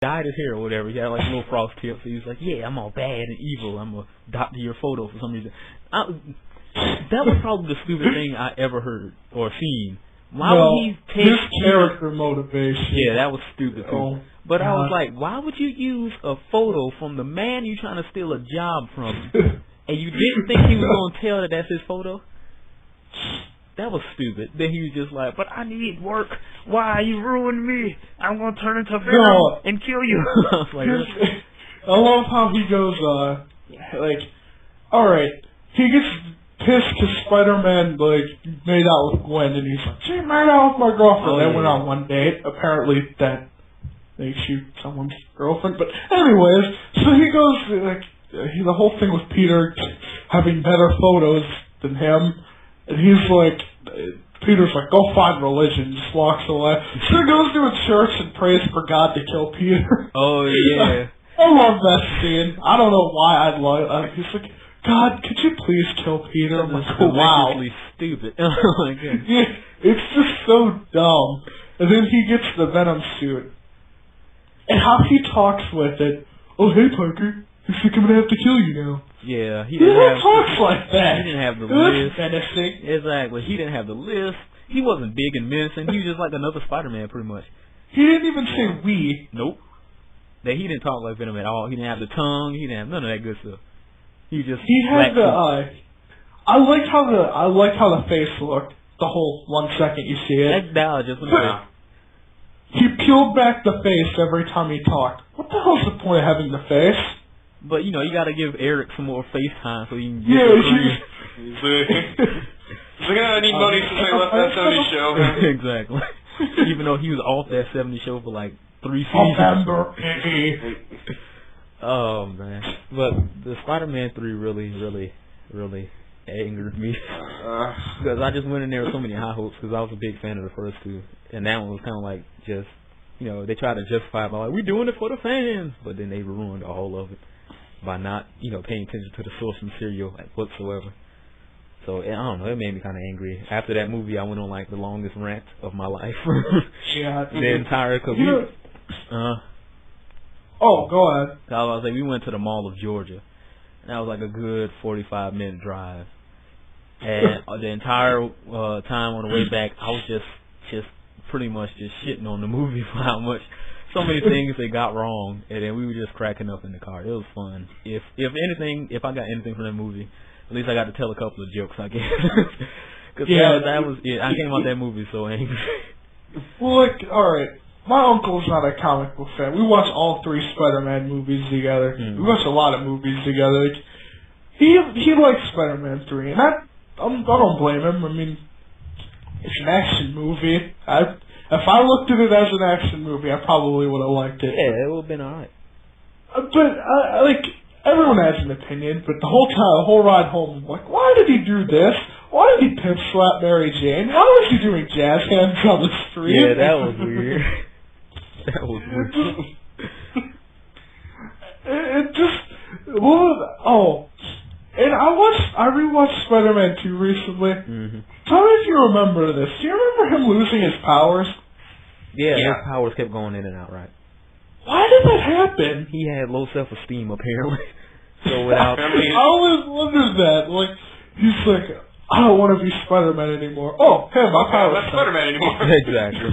dyed his hair or whatever. He had like little frost tips. So he was like, yeah, I'm all bad and evil. I'm gonna doctor your photo for some reason. That was probably the stupidest thing I ever heard or seen. Why would he take his character motivation? Yeah, that was stupid too. But I was like, why would you use a photo from the man you're trying to steal a job from, and you didn't think he was gonna tell that that's his photo? That was stupid. Then he was just like, but I need work. Why? You ruined me. I'm gonna turn into Venom and kill you. I was like, I love how he goes, like, alright, he gets pissed because SpiderMan, like, made out with Gwen, and he's like, she made out with my girlfriend. They went on one date. Apparently that makes you someone's girlfriend. But anyways, so he goes, like, the whole thing with Peter having better photos than him, and he's like, Peter's like, go find religion, just walks away. So he goes to a church and prays for God to kill Peter. Oh, yeah. I love that scene. I don't know why I'd love he's like, God, could you please kill Peter? I'm like, oh, wow. Stupid. Oh my God. Yeah, it's just so dumb. And then he gets the Venom suit. And how he talks with it. Oh, hey, Parker. Looks like I'm going to have to kill you now. Yeah, he didn't talk like that. He didn't have the list. list. Menacing. Exactly. He didn't have the list. He wasn't big and menacing. He was just like another Spider-Man, pretty much. He didn't even say we. Nope. That he didn't talk like Venom at all. He didn't have the tongue. He didn't have none of that good stuff. He had the I liked how the face looked. The whole 1 second you see it. He peeled back the face every time he talked. What the hell's the point of having the face? But you gotta give Eric some more face time so he can get He's like, I need money since I left that 70s show. Exactly. Even though he was off that 70s show for like 3 seasons. Oh man, but the Spider-Man 3 really angered me because I just went in there with so many high hopes because I was a big fan of the first two, and that one was kind of like just they tried to justify it by like we're doing it for the fans, but then they ruined all of it by not paying attention to the source material whatsoever. So I don't know, it made me kind of angry. After that movie, I went on like the longest rant of my life. Yeah, the entire Oh, go ahead. I was like, we went to the Mall of Georgia, and that was like a good 45-minute drive. And the entire time on the way back, I was just pretty much just shitting on the movie for how much, so many things they got wrong, and then we were just cracking up in the car. It was fun. If anything, if I got anything from that movie, at least I got to tell a couple of jokes, I guess. Because that was it. I came out that movie so angry. Well, like, alright. My uncle's not a comic book fan. We watch all 3 Spider-Man movies together. We watch a lot of movies together. Like, he likes Spider-Man 3, and I don't blame him. I mean, it's an action movie. If I looked at it as an action movie, I probably would have liked it. Yeah, it would have been alright. But like, everyone has an opinion. But the whole ride home, I'm like, why did he do this? Why did he pimp slap Mary Jane? Why was he doing jazz hands on the street? Yeah, that was weird. That was weird. It just and I rewatched Spider-Man 2 recently. Tell me if you remember this. Do you remember him losing his powers? Yeah, his powers kept going in and out, right? Why did that happen? He had low self-esteem, apparently. So without, I always wondered that. Like, he's like, I don't want to be Spider-Man anymore. Oh, hey, my powers. I'm not Spider-Man anymore. Exactly.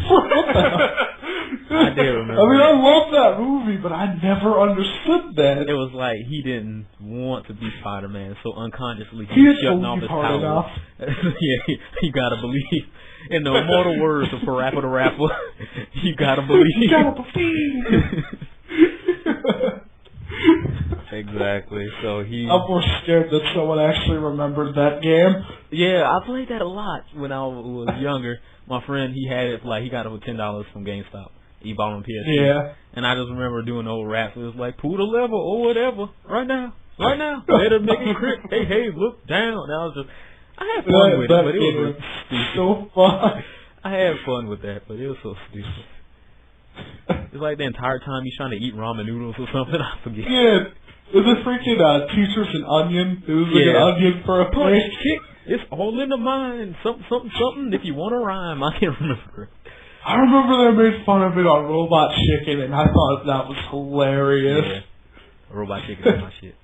I did remember. I mean, I love that movie, but I never understood that. It was like he didn't want to be Spider-Man, so unconsciously he was shutting off his powers. Yeah, you gotta believe. In the immortal words of Parappa the Rapper, you gotta believe. You gotta believe. Exactly. So I'm more scared that someone actually remembered that game. Yeah, I played that a lot when I was younger. My friend, he had it he got it for $10 from GameStop. He bought on PS2. Yeah. And I just remember doing the old raps. It was like, pull the lever or whatever. Right now. Let him make it crit. Hey, look down. And I was just, I had fun with it, but it was stupid. So fun. I had fun with that, but it was so stupid. It's like the entire time he's trying to eat ramen noodles or something. I forget. Yeah. It was freaking teachers an onion. It was like an onion for a plate. It's all in the mind. Something. If you want to rhyme, I can't remember. I remember they made fun of it on Robot Chicken, and I thought that was hilarious. Yeah. Robot Chicken is my shit.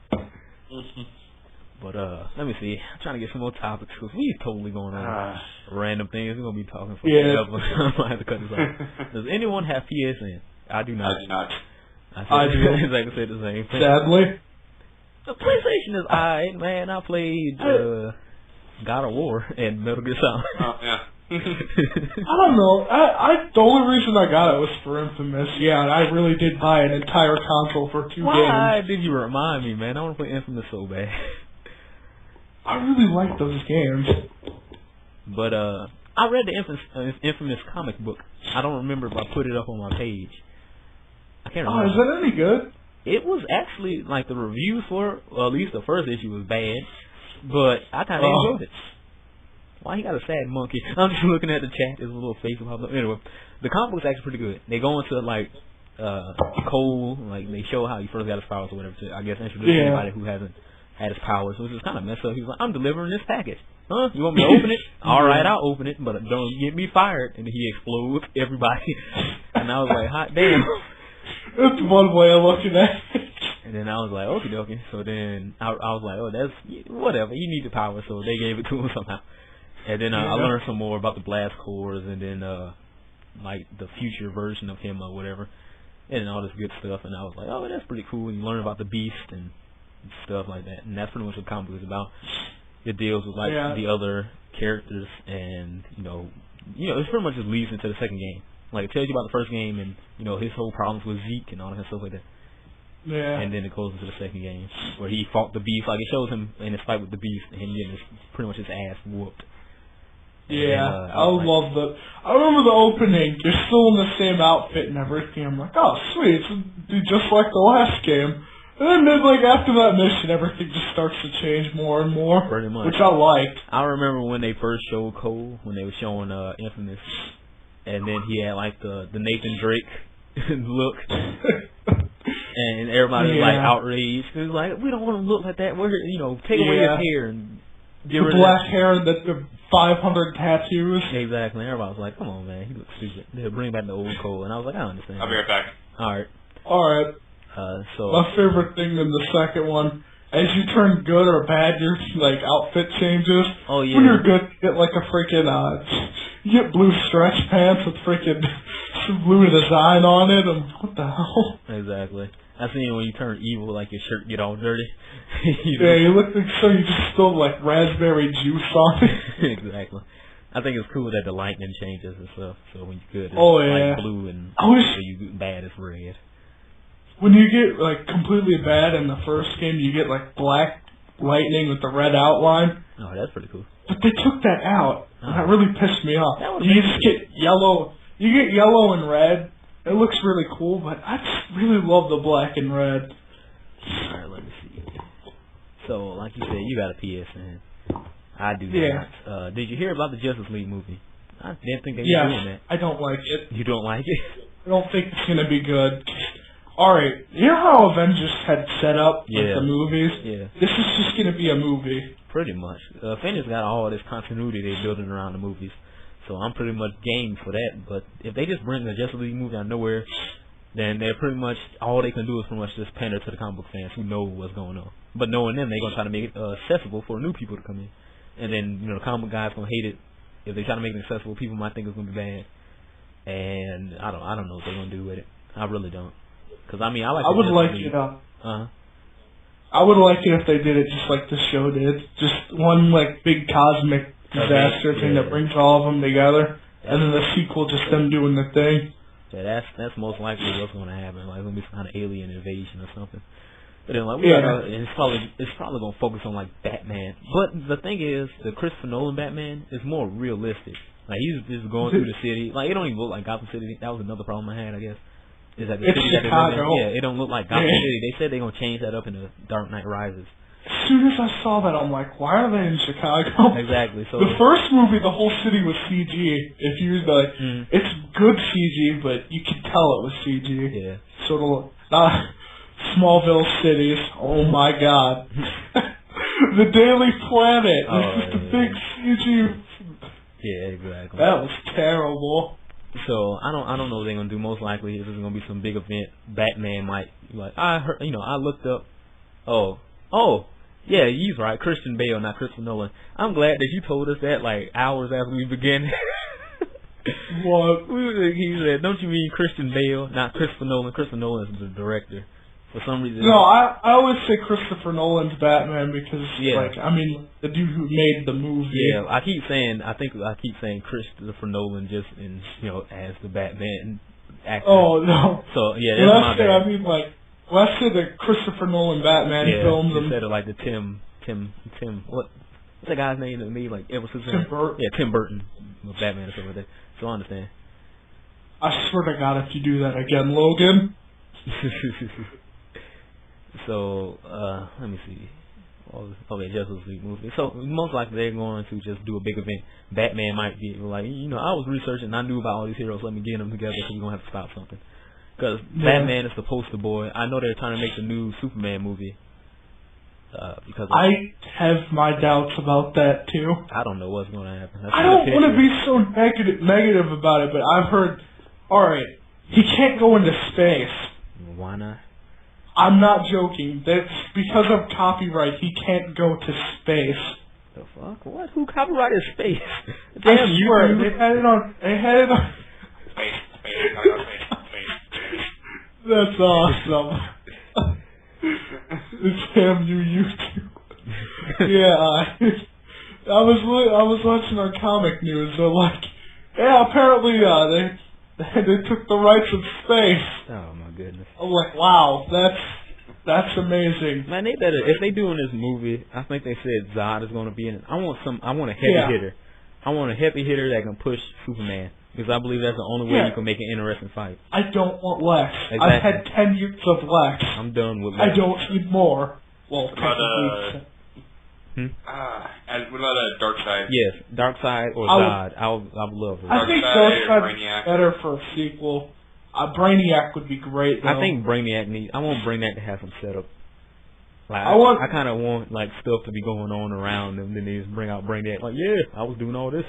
But let me see. I'm trying to get some more topics because we totally going on random things. We're gonna be talking for forever. I'm gonna have to cut this off. Does anyone have PSN? I do not. I do not. I do. Exactly said the same thing. Sadly, the PlayStation is alright, man. I played God of War and Metal Gear Solid. Oh yeah. I don't know. The only reason I got it was for Infamous. Yeah, and I really did buy an entire console for 2 games. Why did you remind me, man? I want to play Infamous so bad. I really like those games. But I read the Infamous comic book. I don't remember if I put it up on my page. I can't remember. Oh, is that any good? It was actually, like, the reviews for it, well, at least the first issue was bad, but I kind of enjoyed it. Why he got a sad monkey? I'm just looking at the chat. There's a little face popped up. Anyway, the comic book's actually pretty good. They go into, like, Cole, like, they show how he first got his powers or whatever to, I guess, introduce anybody who hasn't had his powers, which is kind of messed up. He was like, I'm delivering this package. Huh? You want me to open it? Alright, I'll open it, but don't get me fired. And he explodes everybody. And I was like, hot damn. That's one way of looking at it. And then I was like, okie dokie. So then I was like, oh, that's whatever. He needed power, so they gave it to him somehow. And then I learned some more about the blast cores and then like the future version of him or whatever, and all this good stuff. And I was like, oh, that's pretty cool. And you learn about the Beast and stuff like that. And that's pretty much what the comic book is about. It deals with like the other characters, and you know, it's pretty much just leads into the second game. Like, it tells you about the first game and, you know, his whole problems with Zeke and all that stuff like that. Yeah. And then it goes into the second game where he fought the Beast. Like, it shows him in his fight with the Beast and him getting pretty much his ass whooped. Yeah, I love that. I remember the opening. You're still in the same outfit and everything. I'm like, oh, sweet. It's just like the last game. And then, like, after that mission, everything just starts to change more and more. Pretty much. Which I liked. I remember when they first showed Cole, when they were showing Infamous. And then he had, like, the Nathan Drake look. And everybody was, like, outraged. It was like, we don't want to look like that. We're, you know, take away his hair and get rid of black hair and the 500 tattoos. Exactly. Everybody was like, come on, man. He looks stupid. They'll bring back the old Cole. And I was like, I understand. I'll be right back. Alright. So my favorite thing in the second one, as you turn good or bad, your, like, outfit changes. Oh, yeah. When you're good, you get, like, a freaking, you get blue stretch pants with freaking blue design on it, and what the hell? Exactly. I seen when you turn evil, like, your shirt get all dirty. You look like you just spilled, like, raspberry juice on it. Exactly. I think it's cool that the lightning changes and stuff, so when you're good, it's like blue, and when you bad, it's red. When you get, like, completely bad in the first game, you get, like, black lightning with the red outline. Oh, that's pretty cool. But they took that out, and that really pissed me off. You just get yellow. You get yellow and red. It looks really cool, but I just really love the black and red. Alright, let me see. So, like you said, you got a PSN. I do not. Yeah. Did you hear about the Justice League movie? I didn't think they were doing that. I don't like it. You don't like it? I don't think it's going to be good. Alright, you know how Avengers had set up with the movies? Yeah. This is just going to be a movie. Pretty much. Avengers got all this continuity they're building around the movies. So I'm pretty much game for that. But if they just bring the Justice League movie out of nowhere, then they're pretty much, all they can do is pretty much just pander to the comic book fans who know what's going on. But knowing them, they're going to try to make it accessible for new people to come in. And then, you know, the comic book guys going to hate it. If they try to make it accessible, people might think it's going to be bad. And I don't know what they're going to do with it. I really don't. Because, I mean, I would like it I would like it if they did it just like the show did. Just one, like, big cosmic disaster thing that brings all of them together. And then the sequel, just them doing the thing. Yeah, that's most likely what's going to happen. Like, it's going to be some kind of alien invasion or something. But then, like, it's probably going to focus on, like, Batman. But the thing is, the Christopher Nolan Batman is more realistic. Like, he's just going through the city. Like, it don't even look like Gotham City. That was another problem I had, I guess. Is that the city Chicago. It don't look like Gotham City. They said they're going to change that up in the Dark Knight Rises. As soon as I saw that, I'm like, why are they in Chicago? Exactly. So the first movie, the whole city was CG. If you like, it's good CG, but you can tell it was CG. Yeah. Sort of Smallville cities. Oh my God. The Daily Planet. This is the big CG. Yeah, exactly. That was terrible. So I don't know what they're gonna do. Most likely, if it's gonna be some big event, Batman might be like, I heard, I looked up. Oh, yeah, he's right. Christian Bale, not Christopher Nolan. I'm glad that you told us that like hours after we began. What? He said, don't you mean Christian Bale, not Christopher Nolan? Christopher Nolan is the director. For some reason. No, I always say Christopher Nolan's Batman because, the dude who made the movie. Yeah, I keep saying Christopher Nolan just in, as the Batman actor. Oh, no. So, yeah, that's my bad. When I said the Christopher Nolan Batman films. Yeah, instead of like the Tim, what's that guy's name that made, like, ever since Tim Burton. Yeah, Tim Burton with Batman and stuff like that. So I understand. I swear to God, if you do that again, Logan. So, let me see. Okay, Justice League movie. So, most likely they're going to just do a big event. Batman might be like, I was researching, I knew about all these heroes, let me get them together because we're going to have to stop something. Because Batman is the poster boy. I know they're trying to make the new Superman movie. I have my doubts about that, too. I don't know what's going to happen. I don't want to be so negative about it, but I've heard, alright, he can't go into space. Why not? I'm not joking. That's because of copyright. He can't go to space. The fuck? What? Who copyrighted space? Damn, you were. They had it on. Space. That's awesome. It's damn you YouTube. Yeah, I was watching our comic news. They're like, yeah, apparently they took the rights of space. Oh my goodness. I'm like, wow, that's amazing. Man, they better, if they do in this movie, I think they said Zod is going to be in it. I want a heavy hitter. I want a heavy hitter that can push Superman. Because I believe that's the only way you can make an interesting fight. I don't want Lex. Exactly. I've had 10 years of Lex. I'm done with Lex. I don't need more. Well, and what about Darkseid? Yes, Darkseid or Zod. I would love it. I think Darkseid is better for a sequel. Brainiac would be great, though. I think Brainiac I want Brainiac to have some setup. Like, I kind of want like stuff to be going on around them. Then they just bring out Brainiac. Like, yeah, I was doing all this.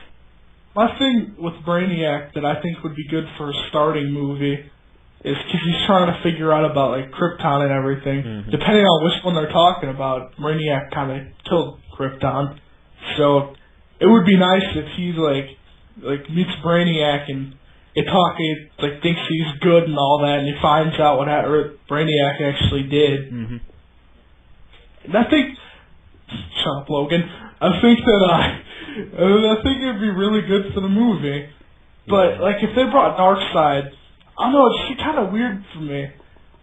My thing with Brainiac that I think would be good for a starting movie is because he's trying to figure out about like Krypton and everything. Mm-hmm. Depending on which one they're talking about, Brainiac kind of killed Krypton. So it would be nice if he like meets Brainiac and thinks he's good and all that, and he finds out what Brainiac actually did. Mm-hmm. And I think, shut up, Logan. I think it'd be really good for the movie. But like if they brought Darkseid, I don't know, it's kind of weird for me.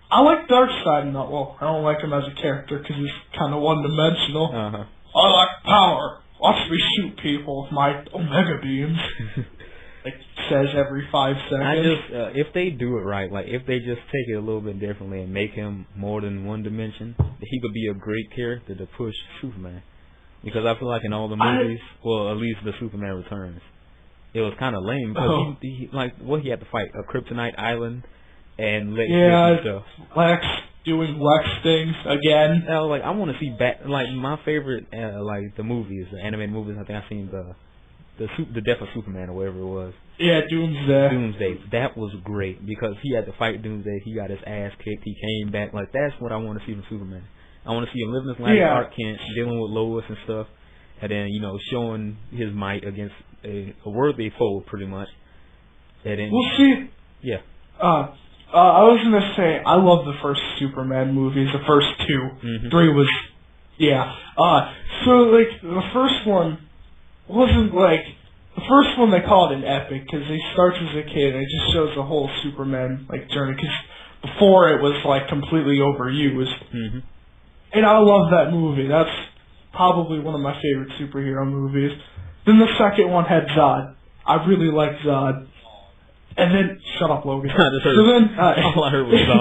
I like Darkseid, I don't like him as a character because he's kind of one-dimensional. Uh-huh. I like power. Watch me shoot people with my Omega beams. Says every 5 seconds. If they do it right, like if they just take it a little bit differently and make him more than one dimension, he could be a great character to push Superman. Because I feel like in all the movies, well, at least the Superman Returns, it was kind of lame because he had to fight a Kryptonite island and stuff. Lex doing Lex things again. I was like, I want to see my favorite the movies, the animated movies. I think I've seen the Death of Superman or whatever it was. Yeah, Doomsday. Doomsday. That was great because he had to fight Doomsday. He got his ass kicked. He came back. Like, that's what I want to see from Superman. I want to see him living his life as Clark Kent, dealing with Lois and stuff, and then, showing his might against a worthy foe, pretty much. And then, we'll see. Yeah. I was going to say, I love the first Superman movies, the first 2. Mm-hmm. 3 was, so, the first one wasn't, the first one they call it an epic, because he starts as a kid, and it just shows the whole Superman, journey, because before it was, completely overused. Mm-hmm. And I love that movie. That's probably one of my favorite superhero movies. Then the second one had Zod. I really liked Zod. And then, shut up, Logan. All I heard was Zod.